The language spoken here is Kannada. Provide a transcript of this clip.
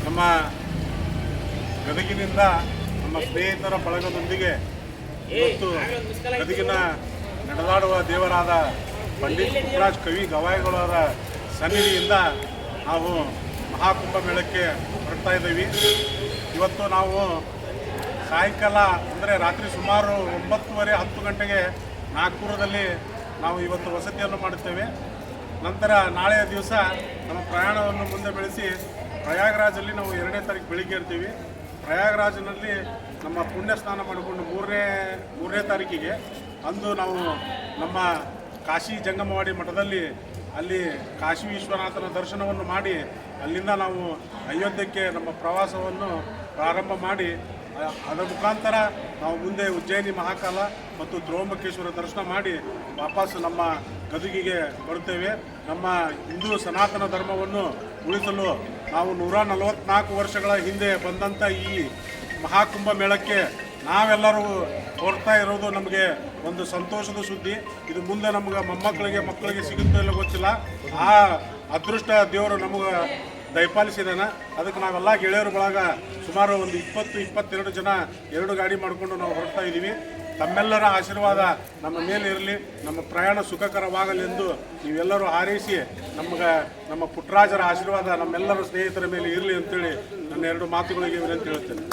ನಮ್ಮ ಗದಗಿನಿಂದ ನಮ್ಮ ಸ್ನೇಹಿತರ ಬಳಗದೊಂದಿಗೆ ಇವತ್ತು ಗದಗಿನ ನಡೆದಾಡುವ ದೇವರಾದ ಪಂಡಿತ್ ಪುಟ್ಟರಾಜ್ ಕವಿ ಗವಾಯಿಗಳವರ ಸನ್ನಿಧಿಯಿಂದ ನಾವು ಮಹಾಕುಂಭ ಮೇಳಕ್ಕೆ ಹೊರಡ್ತಾ ಇದ್ದೀವಿ. ಇವತ್ತು ನಾವು ಸಾಯಂಕಾಲ ಅಂದರೆ ರಾತ್ರಿ ಸುಮಾರು 9:30-10 ಗಂಟೆಗೆ ನಾಗ್ಪುರದಲ್ಲಿ ನಾವು ಇವತ್ತು ವಸತಿಯನ್ನು ಮಾಡುತ್ತೇವೆ. ನಂತರ ನಾಳೆಯ ದಿವಸ ನಮ್ಮ ಪ್ರಯಾಣವನ್ನು ಮುಂದೆ ಬೆಳೆಸಿ ಪ್ರಯಾಗರಾಜಲ್ಲಿ ನಾವು 2ನೇ ತಾರೀಕು ಬೆಳಿಗ್ಗೆ ಇರ್ತೀವಿ. ಪ್ರಯಾಗರಾಜ್ನಲ್ಲಿ ನಮ್ಮ ಪುಣ್ಯ ಸ್ನಾನ ಮಾಡಿಕೊಂಡು 3ನೇ ತಾರೀಕಿಗೆ ಅಂದು ನಾವು ನಮ್ಮ ಕಾಶಿ ಜಂಗಮವಾಡಿ ಮಠದಲ್ಲಿ ಅಲ್ಲಿ ಕಾಶಿ ವಿಶ್ವನಾಥನ ದರ್ಶನವನ್ನು ಮಾಡಿ ಅಲ್ಲಿಂದ ನಾವು ಅಯೋಧ್ಯಕ್ಕೆ ನಮ್ಮ ಪ್ರವಾಸವನ್ನು ಪ್ರಾರಂಭ ಮಾಡಿ ಅದರ ಮುಖಾಂತರ ನಾವು ಮುಂದೆ ಉಜ್ಜಯಿನಿ ಮಹಾಕಾಲ ಮತ್ತು ಧ್ರುವಂಬಕೇಶ್ವರ ದರ್ಶನ ಮಾಡಿ ವಾಪಸ್ ನಮ್ಮ ಗದಗಿಗೆ ಬರುತ್ತೇವೆ. ನಮ್ಮ ಹಿಂದೂ ಸನಾತನ ಧರ್ಮವನ್ನು ಉಳಿಸಲು ನಾವು 144 ವರ್ಷಗಳ ಹಿಂದೆ ಬಂದಂಥ ಈ ಮಹಾಕುಂಭ ಮೇಳಕ್ಕೆ ನಾವೆಲ್ಲರೂ ಹೊರಡ್ತಾ ಇರೋದು ನಮಗೆ ಒಂದು ಸಂತೋಷದ ಸುದ್ದಿ. ಇದು ಮುಂದೆ ನಮ್ಗೆ ಮಕ್ಕಳಿಗೆ ಸಿಗುತ್ತೋ ಇಲ್ಲ ಗೊತ್ತಿಲ್ಲ. ಆ ಅದೃಷ್ಟ ದೇವರು ನಮಗೆ ದಯಪಾಲಿಸಿದಾನೆ. ಅದಕ್ಕೆ ನಾವೆಲ್ಲ ಗೆಳೆಯರು ಬಳಗ ಸುಮಾರು ಒಂದು 20-22 ಜನ 2 ಗಾಡಿ ಮಾಡಿಕೊಂಡು ನಾವು ಹೊರಡ್ತಾ ಇದ್ದೀವಿ. ತಮ್ಮೆಲ್ಲರ ಆಶೀರ್ವಾದ ನಮ್ಮ ಮೇಲೆ ಇರಲಿ, ನಮ್ಮ ಪ್ರಯಾಣ ಸುಖಕರವಾಗಲೆಂದು ನೀವೆಲ್ಲರೂ ಹಾರೈಸಿ ನಮ್ಮ ಪುಟ್ಟರಾಜರ ಆಶೀರ್ವಾದ ನಮ್ಮೆಲ್ಲರ ಸ್ನೇಹಿತರ ಮೇಲೆ ಇರಲಿ ಅಂತೇಳಿ ನನ್ನ 2 ಮಾತುಗಳಿಗೆ ವಿನಂತಿ ಹೇಳ್ತೇನೆ.